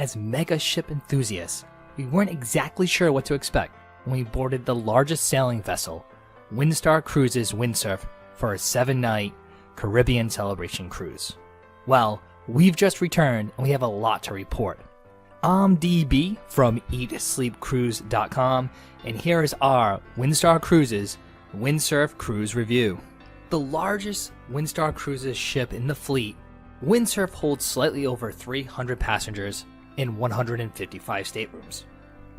As mega ship enthusiasts, we weren't exactly sure what to expect when we boarded the largest sailing vessel, Windstar Cruises Windsurf, for a 7-night Caribbean celebration cruise. Well, we've just returned and we have a lot to report. I'm DB from EatSleepCruise.com, and here is our Windstar Cruises Windsurf Cruise Review. The largest Windstar Cruises ship in the fleet, Windsurf holds slightly over 300 passengers in 155 staterooms.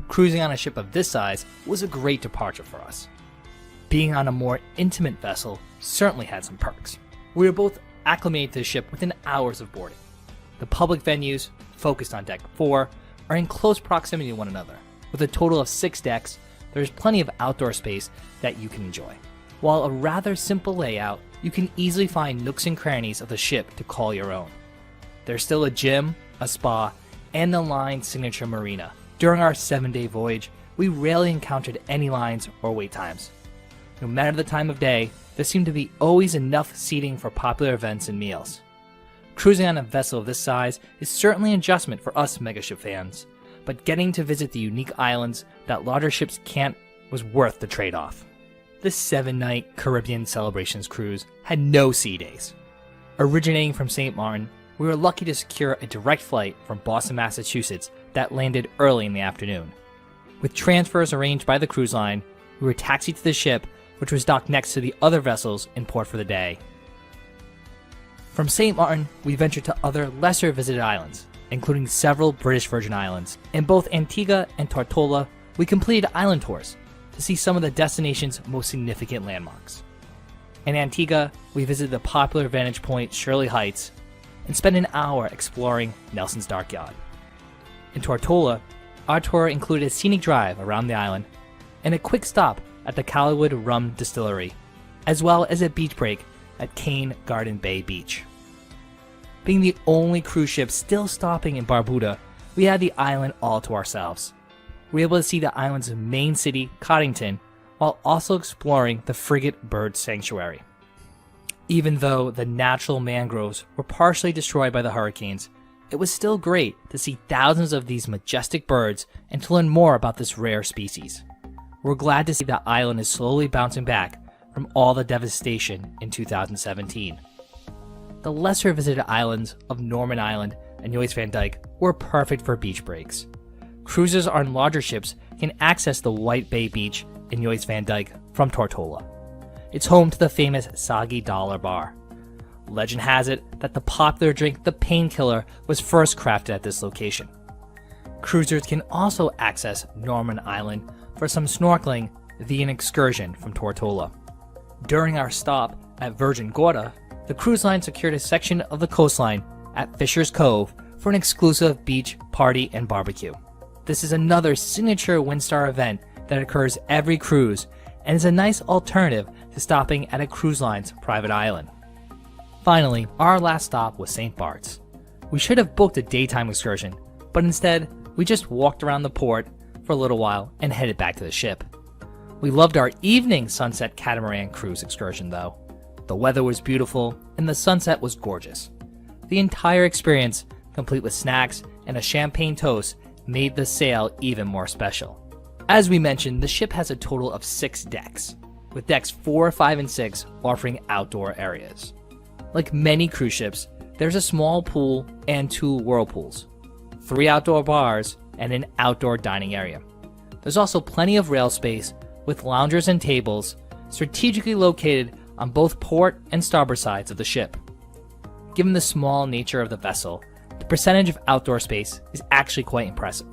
Cruising on a ship of this size was a great departure for us. Being on a more intimate vessel certainly had some perks. We were both acclimated to the ship within hours of boarding. The public venues, focused on Deck 4, are in close proximity to one another. With a total of 6 decks, there is plenty of outdoor space that you can enjoy. While a rather simple layout, you can easily find nooks and crannies of the ship to call your own. There's still a gym, a spa, and the line signature marina. During our 7-day voyage, we rarely encountered any lines or wait times. No matter the time of day, there seemed to be always enough seating for popular events and meals. Cruising on a vessel of this size is certainly an adjustment for us megaship fans, but getting to visit the unique islands that larger ships can't was worth the trade-off. This 7-night Caribbean Celebrations cruise had no sea days. Originating from St. Martin, we were lucky to secure a direct flight from Boston, Massachusetts that landed early in the afternoon. With transfers arranged by the cruise line, we were taxied to the ship, which was docked next to the other vessels in port for the day. From St. Martin, we ventured to other lesser visited islands, including several British Virgin Islands. In both Antigua and Tortola, we completed island tours to see some of the destination's most significant landmarks. In Antigua, we visited the popular vantage point Shirley Heights and spent an hour exploring Nelson's Dockyard. In Tortola, our tour included a scenic drive around the island and a quick stop at the Callowwood Rum Distillery, as well as a beach break at Cane Garden Bay Beach. Being the only cruise ship still stopping in Barbuda, we had the island all to ourselves. We were able to see the island's main city, Coddington, while also exploring the Frigate Bird Sanctuary. Even though the natural mangroves were partially destroyed by the hurricanes, it was still great to see thousands of these majestic birds and to learn more about this rare species. We're glad to see the island is slowly bouncing back from all the devastation in 2017. The lesser visited islands of Norman Island and Joyce Van Dyke were perfect for beach breaks. Cruisers on larger ships can access the White Bay Beach in Joyce Van Dyke from Tortola. It's home to the famous Soggy Dollar Bar. Legend has it that the popular drink The Painkiller was first crafted at this location. Cruisers can also access Norman Island for some snorkeling via an excursion from Tortola. During our stop at Virgin Gorda, the cruise line secured a section of the coastline at Fisher's Cove for an exclusive beach party and barbecue. This is another signature Windstar event that occurs every cruise and is a nice alternative to stopping at a cruise line's private island. Finally, our last stop was St. Bart's. We should have booked a daytime excursion, but instead, we just walked around the port for a little while and headed back to the ship. We loved our evening sunset catamaran cruise excursion though. The weather was beautiful and the sunset was gorgeous. The entire experience, complete with snacks and a champagne toast, made the sail even more special. As we mentioned, the ship has a total of 6 decks, with decks 4, 5, and 6 offering outdoor areas. Like many cruise ships, there's a small pool and 2 whirlpools, 3 outdoor bars, and an outdoor dining area. There's also plenty of rail space with loungers and tables strategically located on both port and starboard sides of the ship. Given the small nature of the vessel, the percentage of outdoor space is actually quite impressive.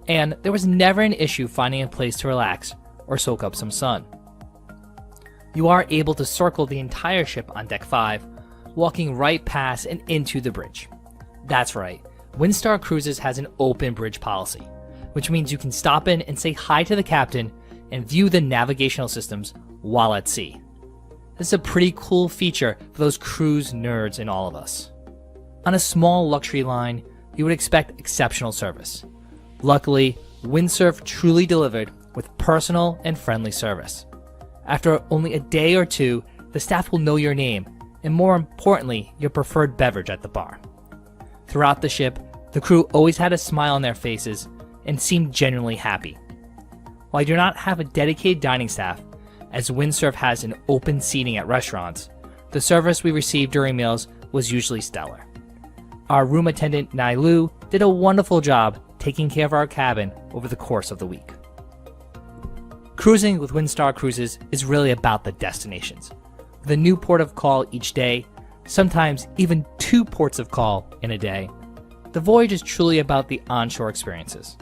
And there was never an issue finding a place to relax or soak up some sun. You are able to circle the entire ship on Deck 5, walking right past and into the bridge. That's right, Windstar Cruises has an open bridge policy, which means you can stop in and say hi to the captain and view the navigational systems while at sea. This is a pretty cool feature for those cruise nerds in all of us. On a small luxury line, you would expect exceptional service. Luckily, Windsurf truly delivered with personal and friendly service. After only a day or two, the staff will know your name, and more importantly, your preferred beverage at the bar. Throughout the ship, The crew always had a smile on their faces and seemed genuinely happy. While I do not have a dedicated dining staff, as Windsurf has an open seating at restaurants, the service we received during meals was usually stellar. Our room attendant, Nailu, did a wonderful job taking care of our cabin over the course of the week. Cruising with Windstar Cruises is really about the destinations. With a new port of call each day, sometimes even 2 ports of call in a day, the voyage is truly about the onshore experiences.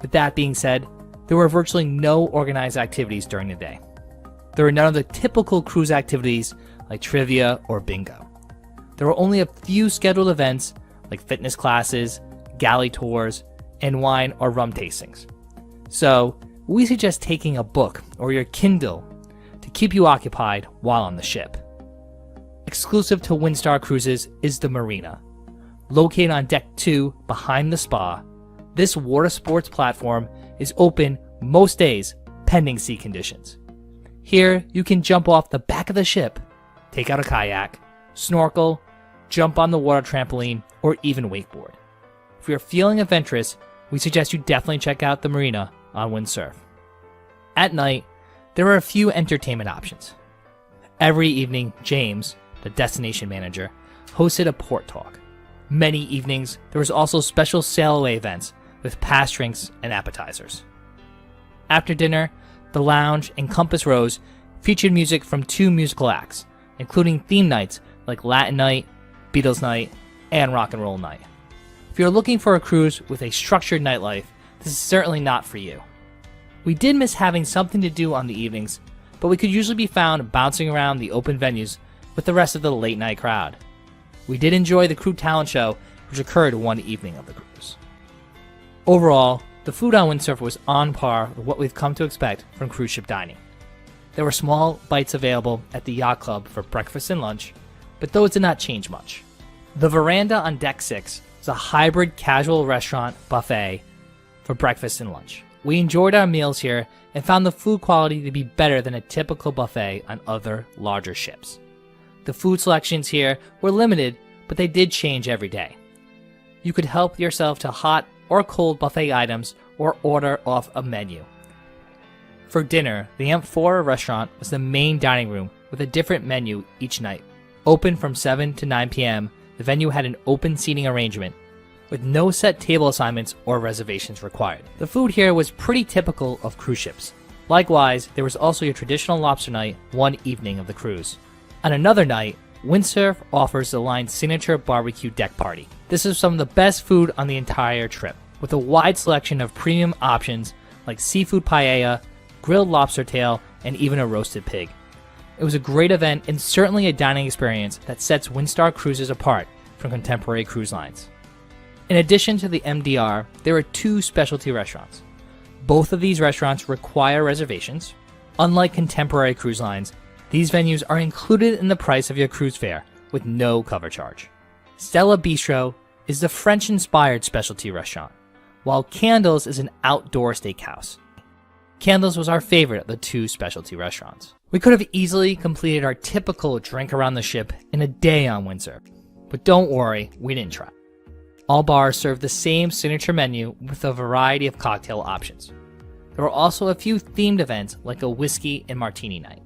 With that being said, there were virtually no organized activities during the day. There were none of the typical cruise activities like trivia or bingo. There were only a few scheduled events like fitness classes, galley tours, and wine or rum tastings. So, we suggest taking a book or your Kindle to keep you occupied while on the ship. Exclusive to Windstar Cruises is the Marina. Located on Deck 2 behind the spa, this water sports platform is open most days pending sea conditions. Here, you can jump off the back of the ship, take out a kayak, snorkel, jump on the water trampoline, or even wakeboard. If you're feeling adventurous, we suggest you definitely check out the Marina on Windsurf. At night, there are a few entertainment options. Every evening, James, the destination manager, hosted a port talk. Many evenings, there was also special sail-away events with past drinks and appetizers. After dinner, the lounge and Compass Rose featured music from 2 musical acts, including theme nights like Latin Night, Beatles Night, and Rock and Roll Night. If you're looking for a cruise with a structured nightlife, this is certainly not for you. We did miss having something to do on the evenings, but we could usually be found bouncing around the open venues with the rest of the late night crowd. We did enjoy the crew talent show, which occurred one evening of the cruise. Overall, the food on Windsurf was on par with what we've come to expect from cruise ship dining. There were small bites available at the yacht club for breakfast and lunch, but those did not change much. The veranda on Deck 6 is a hybrid casual restaurant buffet for breakfast and lunch. We enjoyed our meals here and found the food quality to be better than a typical buffet on other larger ships. The food selections here were limited, but they did change every day. You could help yourself to hot or cold buffet items or order off a menu. For dinner, the Amphora restaurant was the main dining room with a different menu each night. Open from 7 to 9 p.m., the venue had an open seating arrangement with no set table assignments or reservations required. The food here was pretty typical of cruise ships. Likewise, there was also your traditional lobster night one evening of the cruise. On another night, Windsurf offers the line's signature barbecue deck party. This is some of the best food on the entire trip, with a wide selection of premium options like seafood paella, grilled lobster tail, and even a roasted pig. It was a great event and certainly a dining experience that sets Windstar Cruises apart from contemporary cruise lines. In addition to the MDR, there are 2 specialty restaurants. Both of these restaurants require reservations. Unlike contemporary cruise lines, these venues are included in the price of your cruise fare with no cover charge. Stella Bistro is the French-inspired specialty restaurant, while Candles is an outdoor steakhouse. Candles was our favorite of the 2 specialty restaurants. We could have easily completed our typical drink around the ship in a day on Windsurf, but don't worry, we didn't try. All bars serve the same signature menu with a variety of cocktail options. There were also a few themed events like a whiskey and martini night.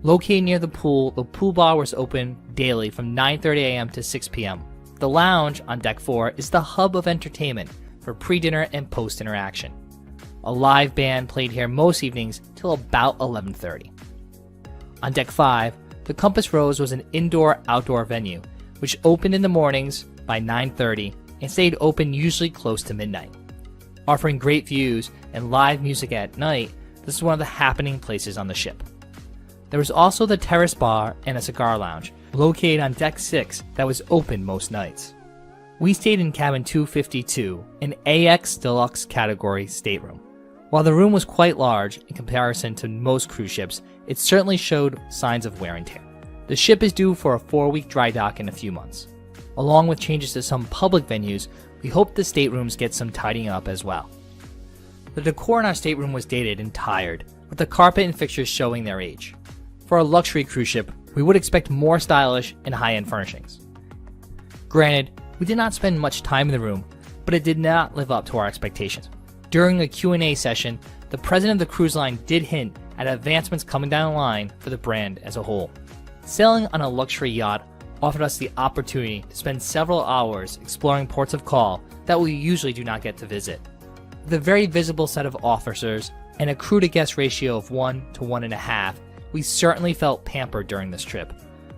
Located near the pool bar was open daily from 9:30 a.m. to 6 p.m. The lounge on Deck 4 is the hub of entertainment for pre-dinner and post-dinner action. A live band played here most evenings till about 11:30. On Deck 5, the Compass Rose was an indoor-outdoor venue, which opened in the mornings by 9:30 and stayed open usually close to midnight. Offering great views and live music at night, this is one of the happening places on the ship. There was also the Terrace Bar and a cigar lounge located on Deck 6 that was open most nights. We stayed in cabin 252, an AX Deluxe category stateroom. While the room was quite large in comparison to most cruise ships, it certainly showed signs of wear and tear. The ship is due for a 4-week dry dock in a few months. Along with changes to some public venues, we hope the staterooms get some tidying up as well. The decor in our stateroom was dated and tired, with the carpet and fixtures showing their age. For a luxury cruise ship, we would expect more stylish and high-end furnishings. Granted, we did not spend much time in the room, but it did not live up to our expectations. During a Q&A session, the president of the cruise line did hint at advancements coming down the line for the brand as a whole. Sailing on a luxury yacht offered us the opportunity to spend several hours exploring ports of call that we usually do not get to visit. With a very visible set of officers and a crew-to-guest ratio of 1 to 1.5, we certainly felt pampered during this trip.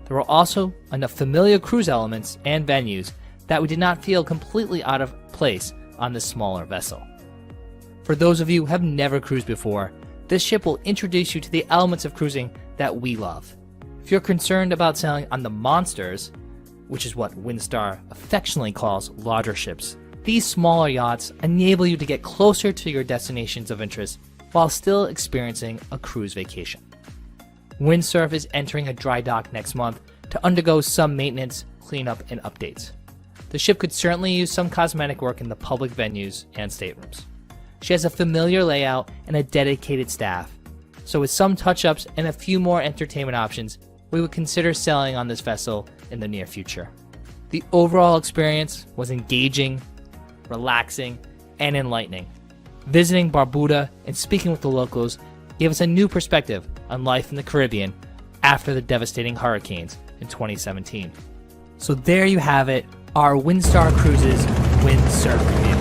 There were also enough familiar cruise elements and venues that we did not feel completely out of place on this smaller vessel. For those of you who have never cruised before, this ship will introduce you to the elements of cruising that we love. If you're concerned about sailing on the monsters, which is what Windstar affectionately calls larger ships, these smaller yachts enable you to get closer to your destinations of interest while still experiencing a cruise vacation. Windsurf is entering a dry dock next month to undergo some maintenance, cleanup, and updates. The ship could certainly use some cosmetic work in the public venues and staterooms. She has a familiar layout and a dedicated staff, so with some touch-ups and a few more entertainment options, we would consider sailing on this vessel in the near future. The overall experience was engaging, relaxing, and enlightening. Visiting Barbuda and speaking with the locals gave us a new perspective on life in the Caribbean after the devastating hurricanes in 2017. So there you have it, our Windstar Cruises Windsurf review.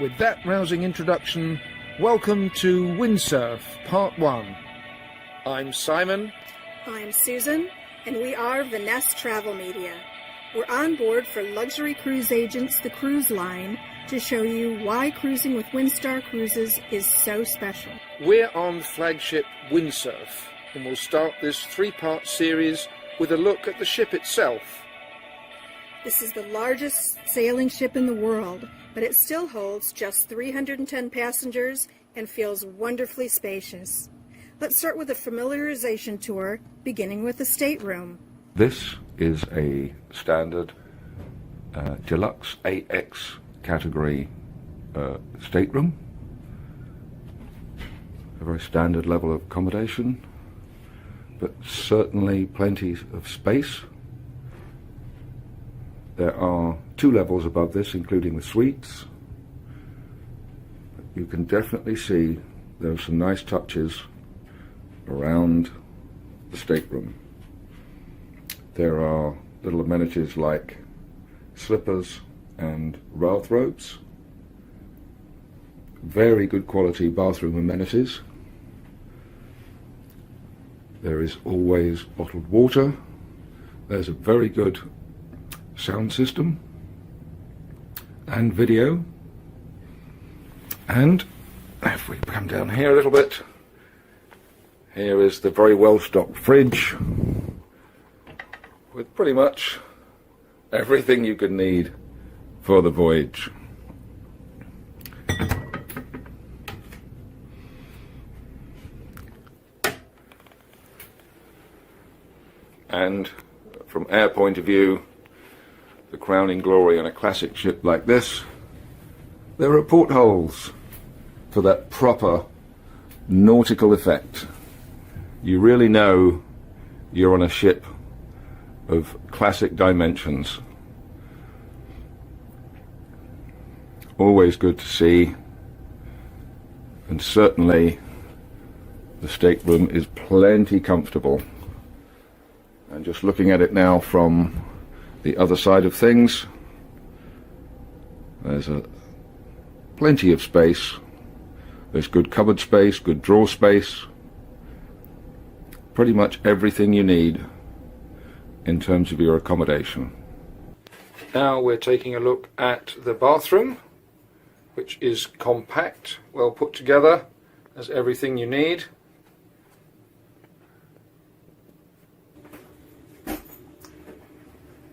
With that rousing introduction, welcome to Windsurf Part 1. I'm Simon. I'm Susan, and we are Vanessa Travel Media. We're on board for Luxury Cruise Agents, the cruise line, to show you why cruising with Windstar Cruises is so special. We're on flagship Windsurf, and we'll start this three-part series with a look at the ship itself. This is the largest sailing ship in the world, but it still holds just 310 passengers and feels wonderfully spacious. Let's start with a familiarization tour, beginning with the stateroom. This is a standard Deluxe AX category stateroom. A very standard level of accommodation, but certainly plenty of space. There are 2 levels above this, including the suites. You can definitely see there are some nice touches around the stateroom. There are little amenities like slippers and bathrobes. Very good quality bathroom amenities. There is always bottled water. There's a very good sound system and video. And if we come down here a little bit, here is the very well stocked fridge with pretty much everything you could need for the voyage. And from our point of view, the crowning glory on a classic ship like this, there are portholes for that proper nautical effect. You really know you're on a ship of classic dimensions. Always good to see, and certainly the stateroom is plenty comfortable. And just looking at it now from the other side of things, there's plenty of space. There's good cupboard space, good drawer space, pretty much everything you need in terms of your accommodation. Now we're taking a look at the bathroom, which is compact, well put together, has everything you need.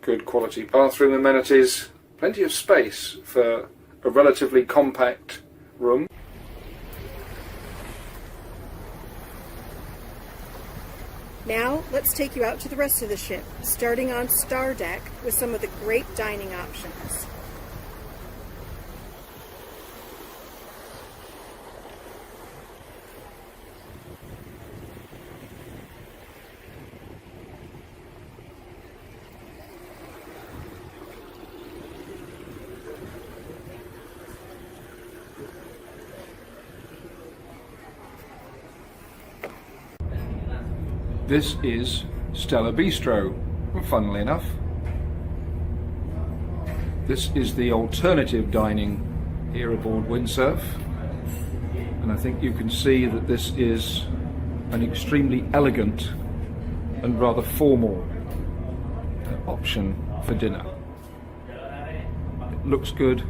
Good quality bathroom amenities, plenty of space for a relatively compact room. Now, let's take you out to the rest of the ship, starting on Star Deck with some of the great dining options. This is Stella Bistro, funnily enough. This is the alternative dining here aboard Windsurf, and I think you can see that this is an extremely elegant and rather formal option for dinner. It looks good,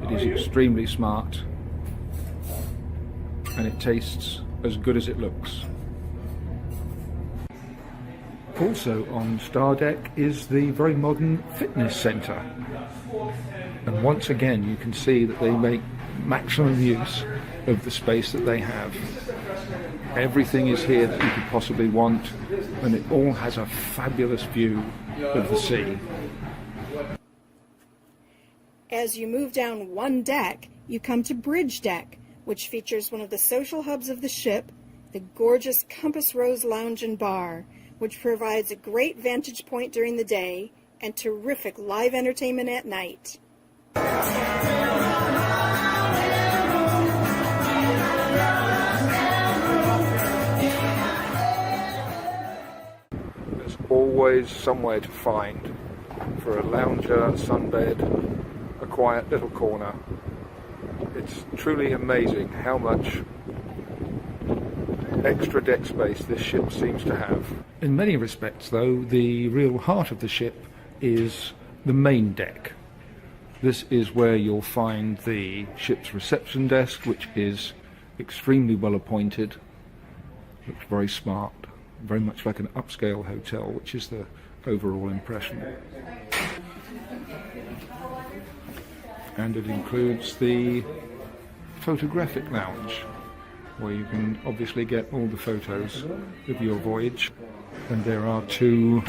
it is extremely smart, and it tastes as good as it looks. Also on Star Deck is the very modern fitness centre, and once again you can see that they make maximum use of the space that they have. Everything is here that you could possibly want, and it all has a fabulous view of the sea. As you move down one deck, you come to Bridge Deck, which features one of the social hubs of the ship, the gorgeous Compass Rose Lounge and Bar, which provides a great vantage point during the day and terrific live entertainment at night. There's always somewhere to find for a lounger, sunbed, a quiet little corner. It's truly amazing how much extra deck space this ship seems to have. In many respects, though, the real heart of the ship is the main deck. This is where you'll find the ship's reception desk, which is extremely well appointed, looks very smart, very much like an upscale hotel, which is the overall impression. And it includes the photographic lounge, where you can obviously get all the photos of your voyage. And there are two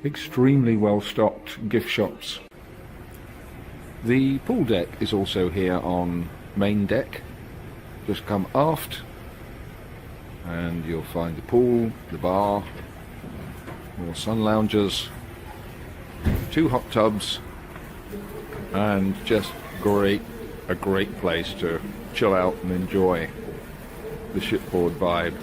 extremely well-stocked gift shops. The pool deck is also here on main deck. Just come aft and you'll find the pool, the bar, more sun loungers, two hot tubs, and just a great place to chill out and enjoy the shipboard vibe.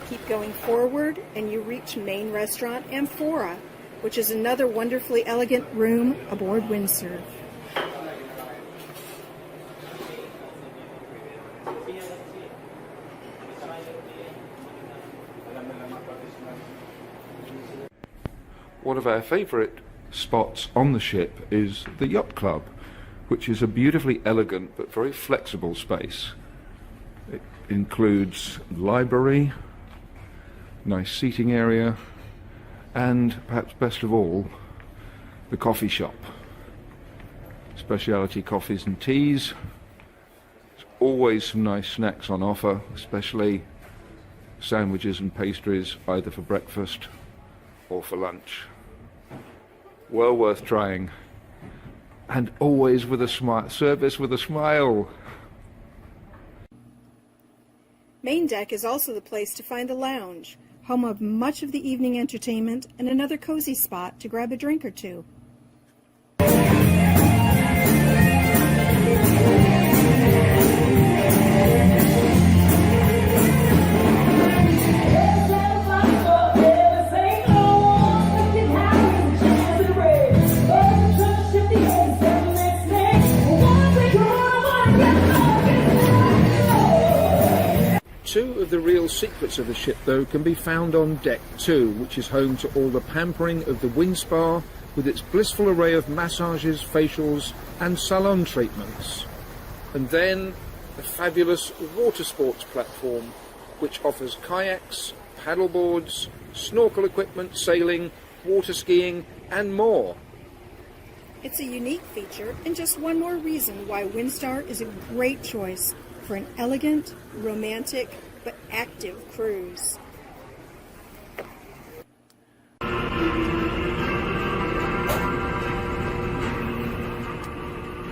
Keep going forward and you reach Main Restaurant Amphora, which is another wonderfully elegant room aboard Windsurf. One of our favourite spots on the ship is the Yacht Club, which is a beautifully elegant but very flexible space. It includes library, nice seating area, and perhaps best of all, the coffee shop. Specialty coffees and teas. There's always some nice snacks on offer, especially sandwiches and pastries, either for breakfast or for lunch. Well worth trying, and always with a smile. Service with a smile. Main Deck is also the place to find the lounge, home of much of the evening entertainment and another cozy spot to grab a drink or two. of the real secrets of the ship, though, can be found on Deck 2, which is home to all the pampering of the wind spa with its blissful array of massages, facials and salon treatments. And then the fabulous water sports platform, which offers kayaks, paddleboards, snorkel equipment, sailing, water skiing and more. It's a unique feature and just one more reason why Windstar is a great choice for an elegant, romantic, but active cruise.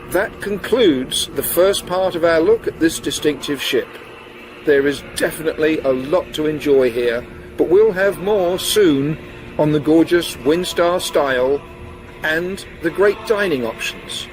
That concludes the first part of our look at this distinctive ship. There is definitely a lot to enjoy here, but we'll have more soon on the gorgeous Windstar style and the great dining options.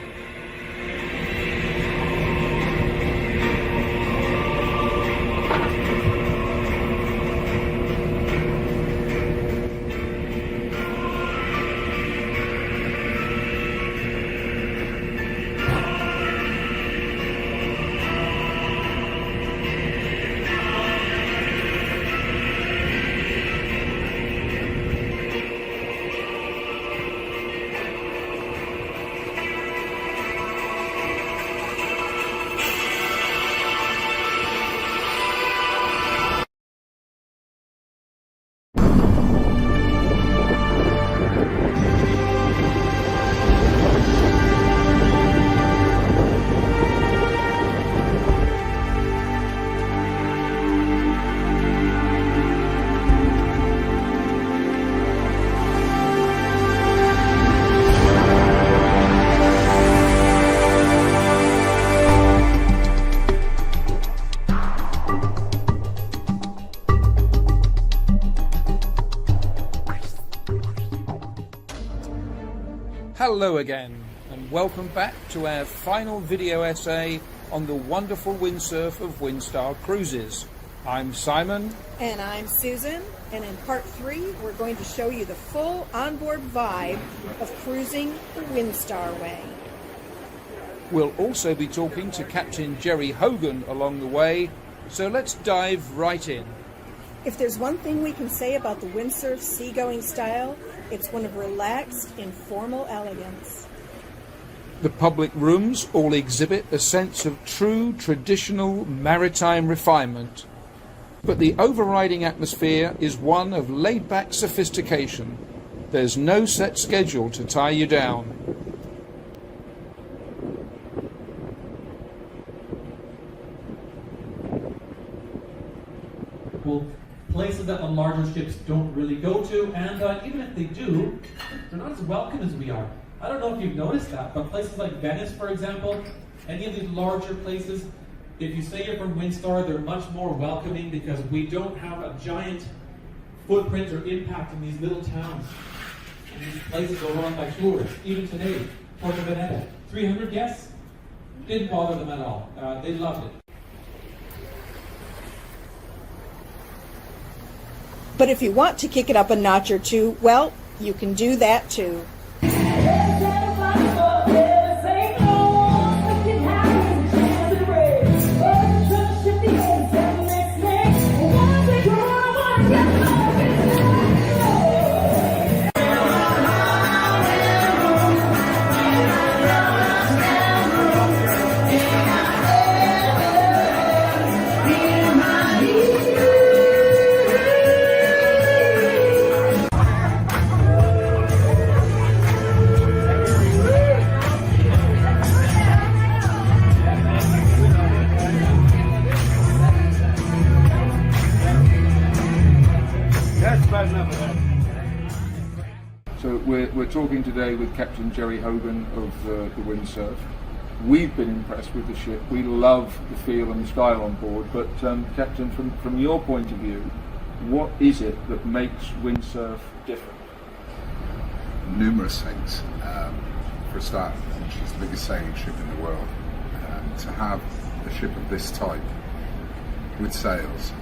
Hello again, and welcome back to our final video essay on the wonderful windsurf of Windstar Cruises. I'm Simon. And I'm Susan, and in part 3 we're going to show you the full onboard vibe of cruising the Windstar way. We'll also be talking to Captain Jerry Hogan along the way, so let's dive right in. If there's one thing we can say about the windsurf seagoing style, it's one of relaxed, informal elegance. The public rooms all exhibit a sense of true traditional maritime refinement, but the overriding atmosphere is one of laid-back sophistication. There's no set schedule to tie you down. Well, places that the larger ships don't really go to, and even if they do, they're not as welcome as we are. I don't know if you've noticed that, but places like Venice, for example, any of these larger places, if you say you're from Windstar, they're much more welcoming because we don't have a giant footprint or impact in these little towns. And these places are run by tourists. Even today, Porto Veneta, 300 guests, didn't bother them at all. They loved it. But if you want to kick it up a notch or two, well, you can do that too. So we're talking today with Captain Jerry Hogan of the Windsurf. We've been impressed with the ship. We love the feel and the style on board. But Captain, from your point of view, what is it that makes Windsurf different? Numerous things. For a start, she's the biggest sailing ship in the world. To have a ship of this type with sails,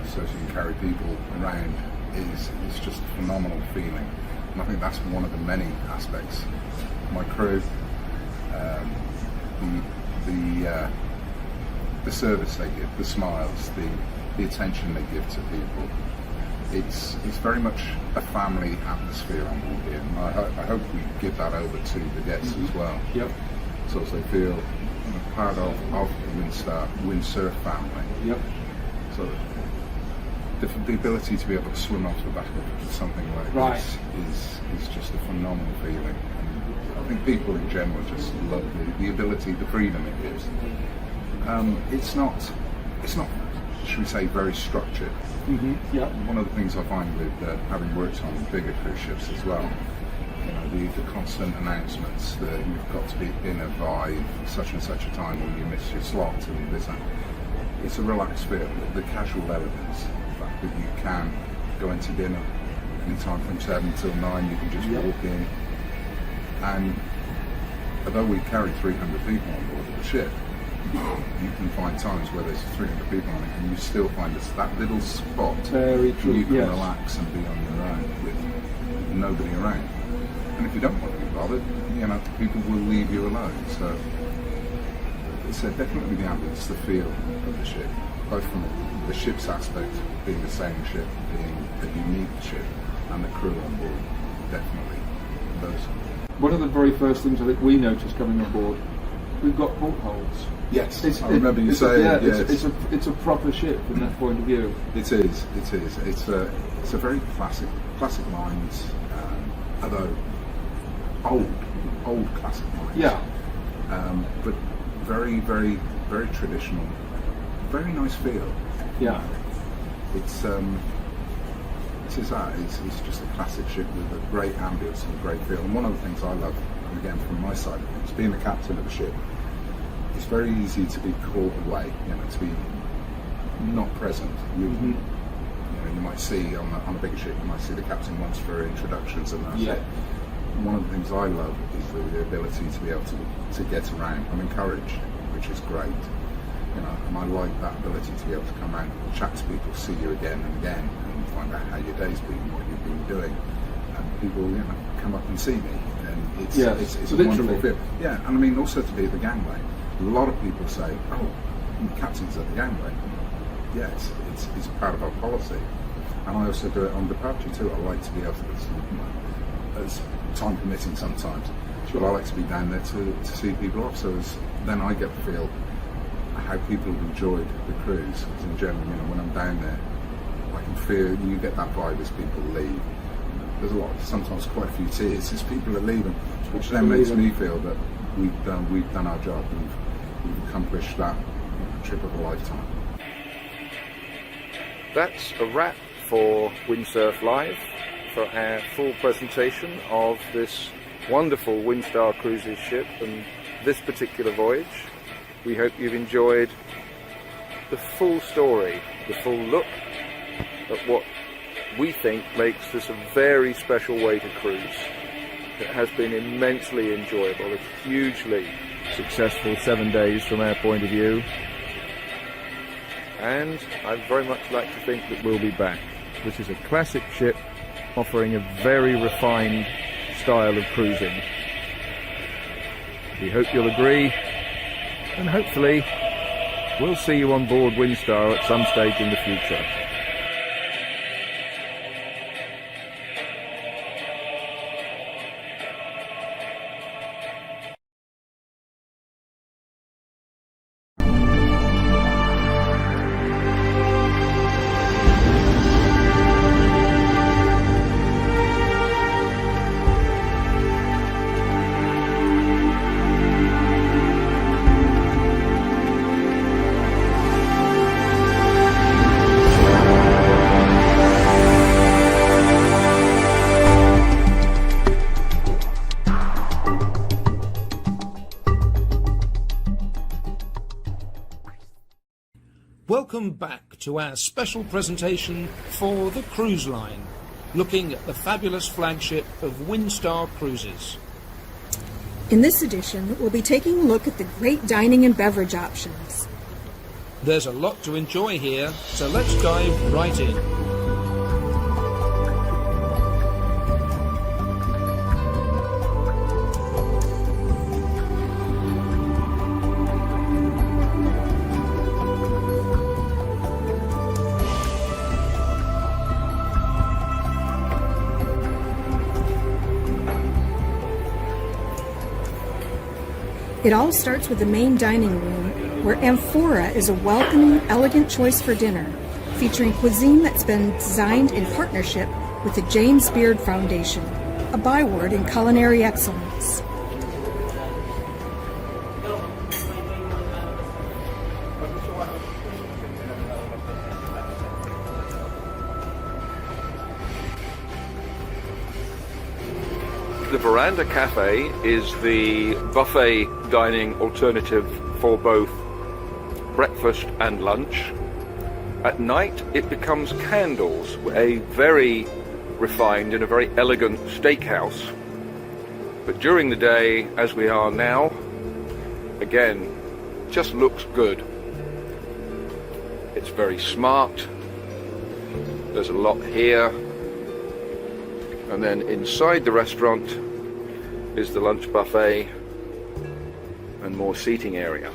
so she can carry people around, is just a phenomenal feeling. And I think that's one of the many aspects. My crew, the service they give, the smiles, the attention they give to people. It's very much a family atmosphere on board here, and I hope we give that over to the guests as well. Yep. So as they feel part of the Windsurf family. Yep. So the ability to be able to swim off the back of something like Right. this is just a phenomenal feeling. And I think people in general just love the ability, the freedom it gives. It's not, should we say, very structured. Yep. One of the things I find with having worked on bigger cruise ships as well, you know, the constant announcements that you've got to be in by such and such a time or you miss your slot and this and it's a relaxed feel. The casual elegance, the fact that you can go into dinner anytime from 7 till 9, you can just walk in. And although we carry 300 people on board the ship, you can find times where there's 300 people on it and you still find that little spot Very true, where you can yes. relax and be on your own with nobody around. And if you don't want to be bothered, you know, people will leave you alone. So it's definitely the ambience, the feel of the ship, both from the ship's aspect, being a sailing ship, being a unique ship, and the crew on board, definitely those. One of the very first things I think we noticed coming on board, we've got portholes. Yes, I remember you saying. It's a proper ship from that point of view. It is. It's a very classic lines, although old classic lines. Yeah. But very, very, very traditional. Very nice feel. Yeah. It's just a classic ship with a great ambience and a great feel. And one of the things I love, and again from my side of things, being the captain of a ship, it's very easy to be caught away, you know, to be not present. You know, you might see on a bigger ship, you might see the captain once for introductions and that's it. One of the things I love is the ability to be able to get around. I'm encouraged, which is great. You know, and I like that ability to be able to come around, chat to people, see you again and again, and find out how your day's been, what you've been doing, and people, you know, come up and see me, and it's a wonderful feel. Yeah, and I mean also to be at the gangway. A lot of people say, "Oh, the captain's at the gangway." Yes, it's part of our policy, and I also do it on departure too. I like to be able to, as time permitting sometimes, but I like to be down there to see people off. So then I get to feel how people have enjoyed the cruise. Because in general, you know, when I'm down there, I can feel, you get that vibe as people leave. There's sometimes quite a few tears as people are leaving, which then makes me feel that we've done our job. We've accomplished that trip of a lifetime. That's a wrap for Windsurf Live, for our full presentation of this wonderful Windstar Cruises ship and this particular voyage. We hope you've enjoyed the full story, the full look at what we think makes this a very special way to cruise. It has been immensely enjoyable, a hugely successful 7 days from our point of view, and I'd very much like to think that we'll be back. This is a classic ship offering a very refined style of cruising. We hope you'll agree, and hopefully we'll see you on board Windstar at some stage in the future. Welcome back to our special presentation for the cruise line, looking at the fabulous flagship of Windstar Cruises. In this edition, we'll be taking a look at the great dining and beverage options. There's a lot to enjoy here, so let's dive right in. It all starts with the main dining room, where Amphora is a welcoming, elegant choice for dinner, featuring cuisine that's been designed in partnership with the James Beard Foundation, a byword in culinary excellence. The Veranda Cafe is the buffet dining alternative for both breakfast and lunch. At night it becomes Candles, a very refined and a very elegant steakhouse. But during the day, as we are now, again, just looks good. It's very smart. There's a lot here. And then inside the restaurant is the lunch buffet and more seating area.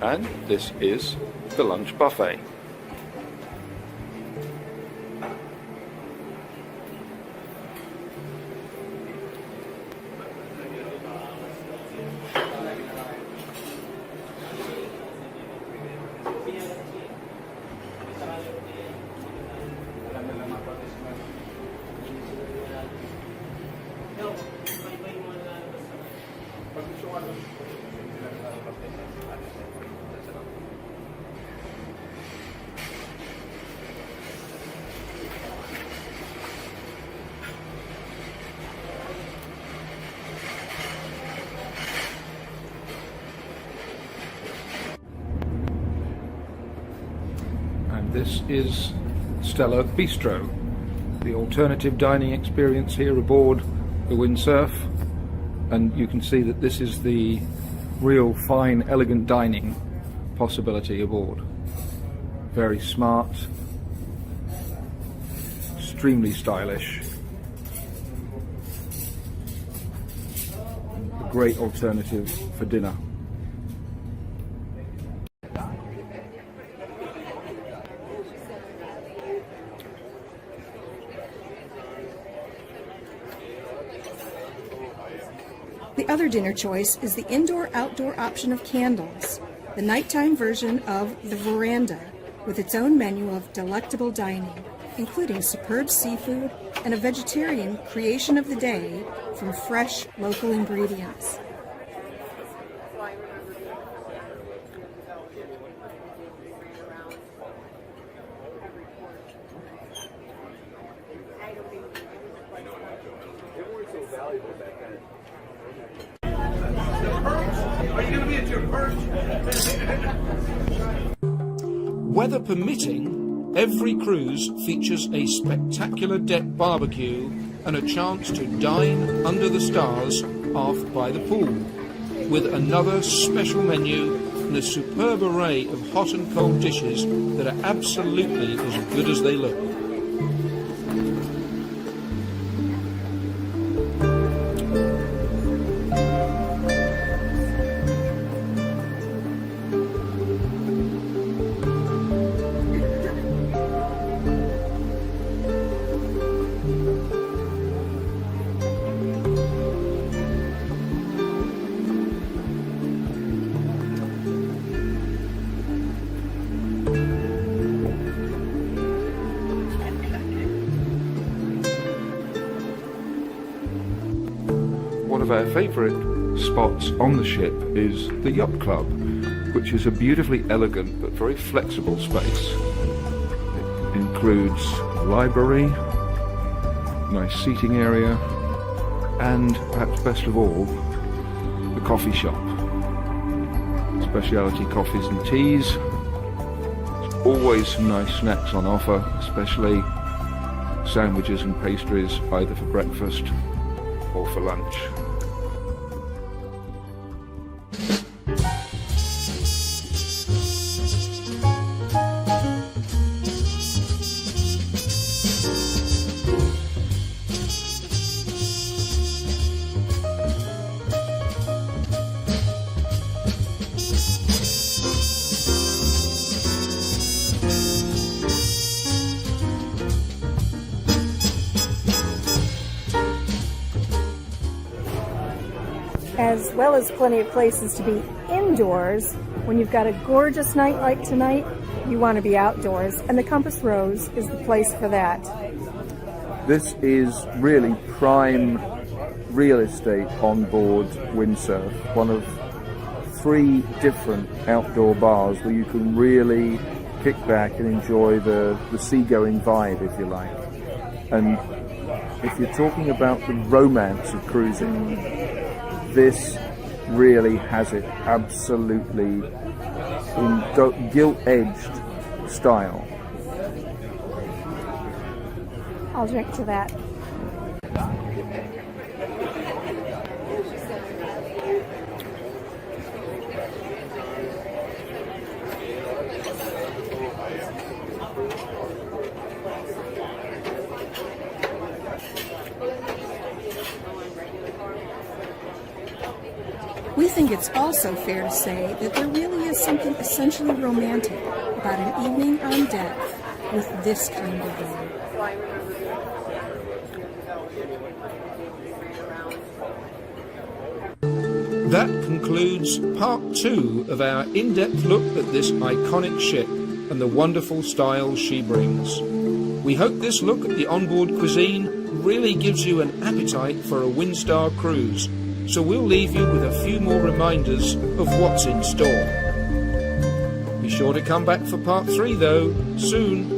And this is the lunch buffet. And this is Stella Bistro, the alternative dining experience here aboard the Windsurf. And you can see that this is the real fine, elegant dining possibility aboard. Very smart, extremely stylish. A great alternative for dinner. The other dinner choice is the indoor-outdoor option of Candles, the nighttime version of the Veranda, with its own menu of delectable dining, including superb seafood and a vegetarian creation of the day from fresh local ingredients. Weather permitting, every cruise features a spectacular deck barbecue and a chance to dine under the stars aft by the pool, with another special menu and a superb array of hot and cold dishes that are absolutely as good as they look. One of our favourite spots on the ship is the Yacht Club, which is a beautifully elegant but very flexible space. It includes a library, nice seating area, and perhaps best of all, the coffee shop. Specialty coffees and teas. There's always some nice snacks on offer, especially sandwiches and pastries, either for breakfast or for lunch. as well as plenty of places to be indoors. When you've got a gorgeous night like tonight, you want to be outdoors, and the Compass Rose is the place for that. This is really prime real estate on board Windsurf, one of 3 different outdoor bars where you can really kick back and enjoy the seagoing vibe, if you like. And if you're talking about the romance of cruising, this really has it absolutely in gilt-edged style. I'll drink to that. We think it's also fair to say that there really is something essentially romantic about an evening on deck with this kind of weather. That concludes part 2 of our in-depth look at this iconic ship and the wonderful style she brings. We hope this look at the onboard cuisine really gives you an appetite for a Windstar cruise, so we'll leave you with a few more reminders of what's in store. Be sure to come back for part 3 though, soon.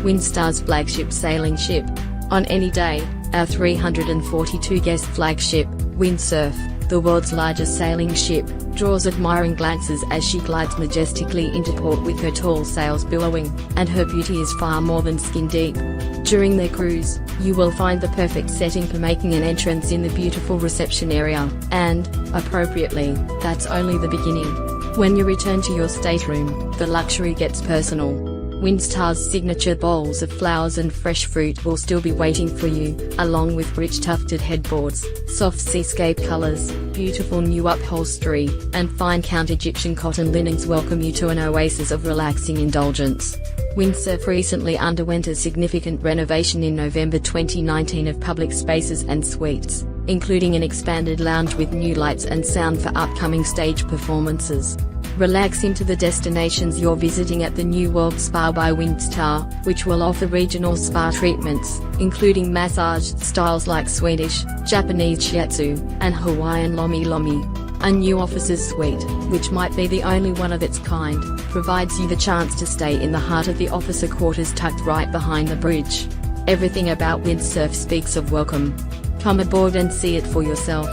Windstar's flagship sailing ship. On any day, our 342-guest flagship, Windsurf, the world's largest sailing ship, draws admiring glances as she glides majestically into port with her tall sails billowing, and her beauty is far more than skin deep. During their cruise, you will find the perfect setting for making an entrance in the beautiful reception area, and, appropriately, that's only the beginning. When you return to your stateroom, the luxury gets personal. Windstar's signature bowls of flowers and fresh fruit will still be waiting for you, along with rich tufted headboards, soft seascape colors, beautiful new upholstery, and fine count Egyptian cotton linens welcome you to an oasis of relaxing indulgence. Windsurf recently underwent a significant renovation in November 2019 of public spaces and suites, including an expanded lounge with new lights and sound for upcoming stage performances. Relax into the destinations you're visiting at the New World Spa by Windstar, which will offer regional spa treatments, including massage styles like Swedish, Japanese shiatsu, and Hawaiian lomi lomi. A new officer's suite, which might be the only one of its kind, provides you the chance to stay in the heart of the officer quarters tucked right behind the bridge. Everything about Windsurf speaks of welcome. Come aboard and see it for yourself.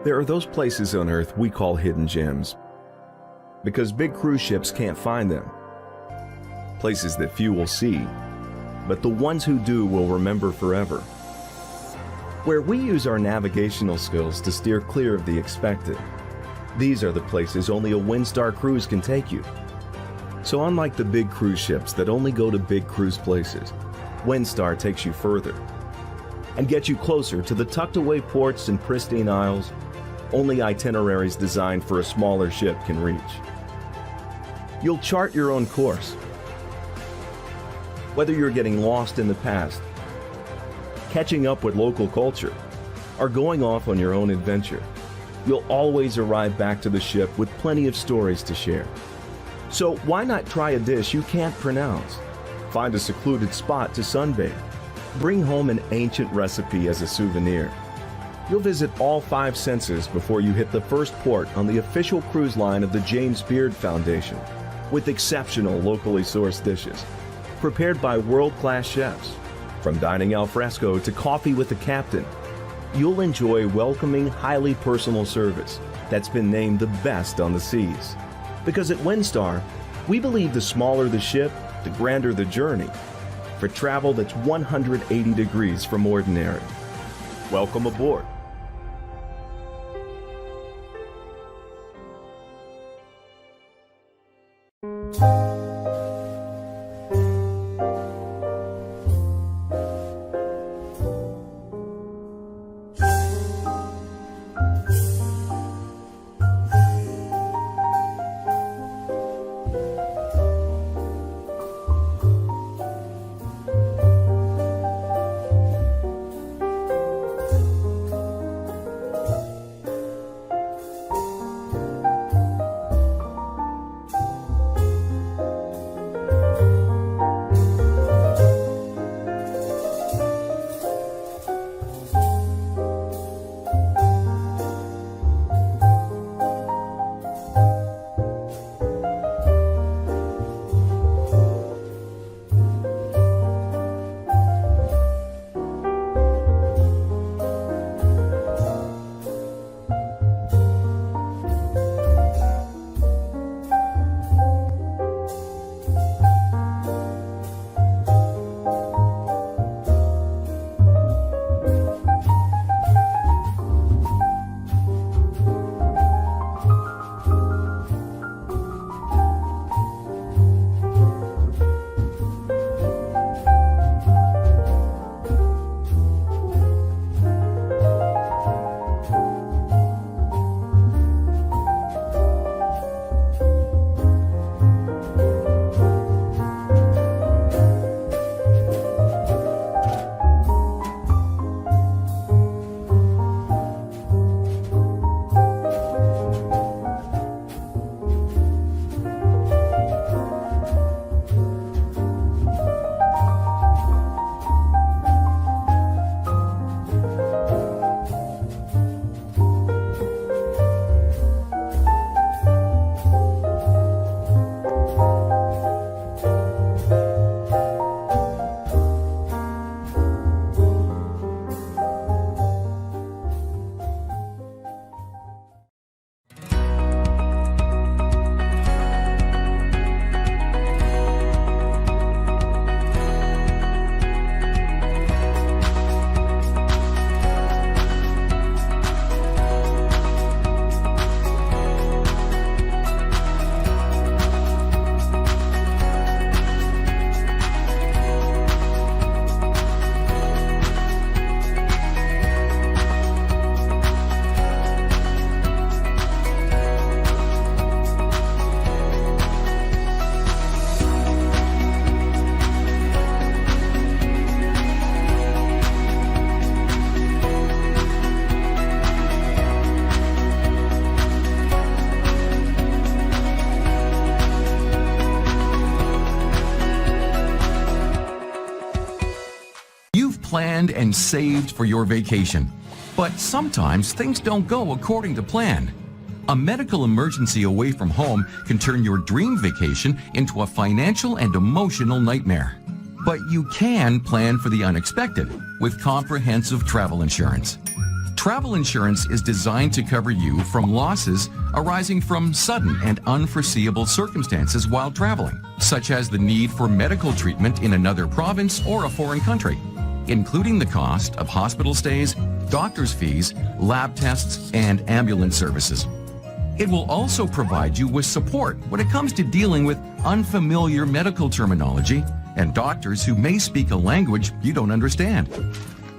There are those places on Earth we call hidden gems, because big cruise ships can't find them. Places that few will see, but the ones who do will remember forever. Where we use our navigational skills to steer clear of the expected. These are the places only a Windstar cruise can take you. So unlike the big cruise ships that only go to big cruise places, Windstar takes you further and gets you closer to the tucked away ports and pristine isles only itineraries designed for a smaller ship can reach. You'll chart your own course. Whether you're getting lost in the past, catching up with local culture, or going off on your own adventure, you'll always arrive back to the ship with plenty of stories to share. So why not try a dish you can't pronounce? Find a secluded spot to sunbathe. Bring home an ancient recipe as a souvenir. You'll visit all 5 senses before you hit the first port on the official cruise line of the James Beard Foundation, with exceptional locally sourced dishes, prepared by world-class chefs. From dining al fresco to coffee with the captain, you'll enjoy welcoming, highly personal service that's been named the best on the seas. Because at Windstar, we believe the smaller the ship, the grander the journey, for travel that's 180 degrees from ordinary. Welcome aboard. planned and saved for your vacation. But sometimes things don't go according to plan. A medical emergency away from home can turn your dream vacation into a financial and emotional nightmare. But you can plan for the unexpected with comprehensive travel insurance. Travel insurance is designed to cover you from losses arising from sudden and unforeseeable circumstances while traveling, such as the need for medical treatment in another province or a foreign country, including the cost of hospital stays, doctor's fees, lab tests, and ambulance services. It will also provide you with support when it comes to dealing with unfamiliar medical terminology and doctors who may speak a language you don't understand.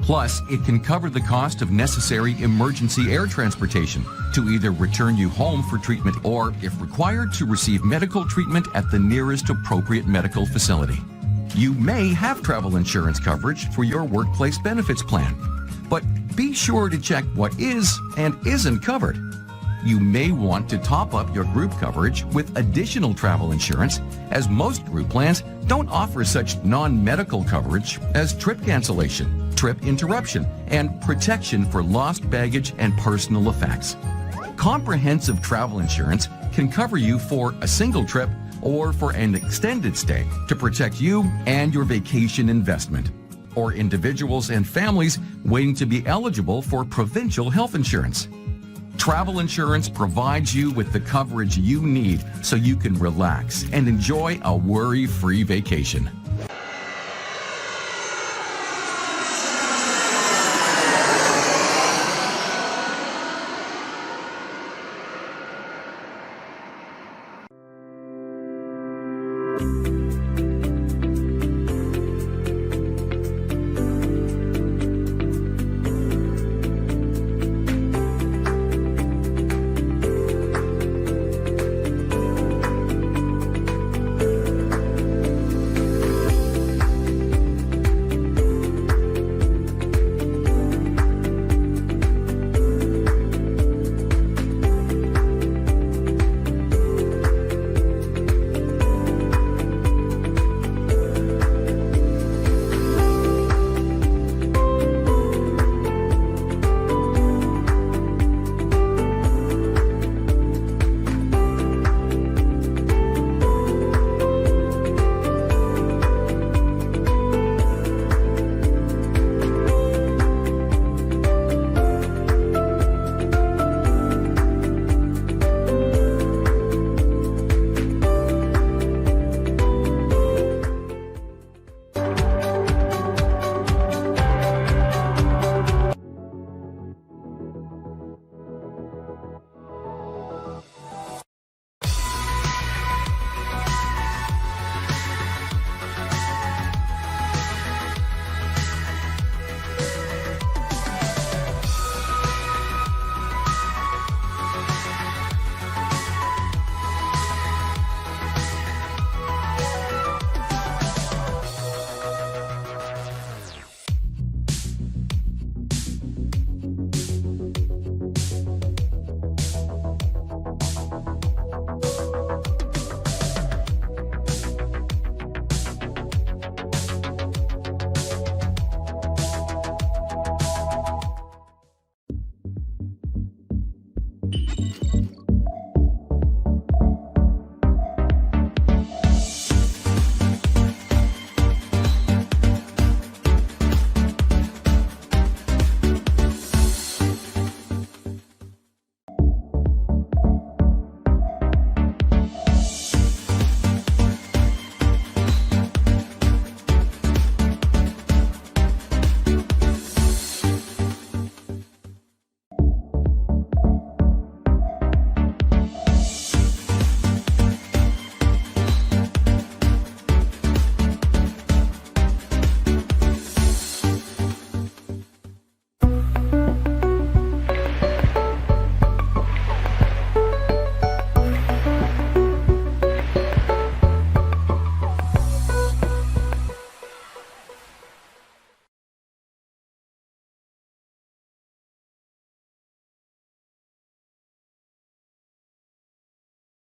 Plus, it can cover the cost of necessary emergency air transportation to either return you home for treatment or, if required, to receive medical treatment at the nearest appropriate medical facility. You may have travel insurance coverage for your workplace benefits plan, but be sure to check what is and isn't covered. You may want to top up your group coverage with additional travel insurance, as most group plans don't offer such non-medical coverage as trip cancellation, trip interruption, and protection for lost baggage and personal effects. Comprehensive travel insurance can cover you for a single trip or for an extended stay to protect you and your vacation investment, or individuals and families waiting to be eligible for provincial health insurance. Travel insurance provides you with the coverage you need so you can relax and enjoy a worry-free vacation.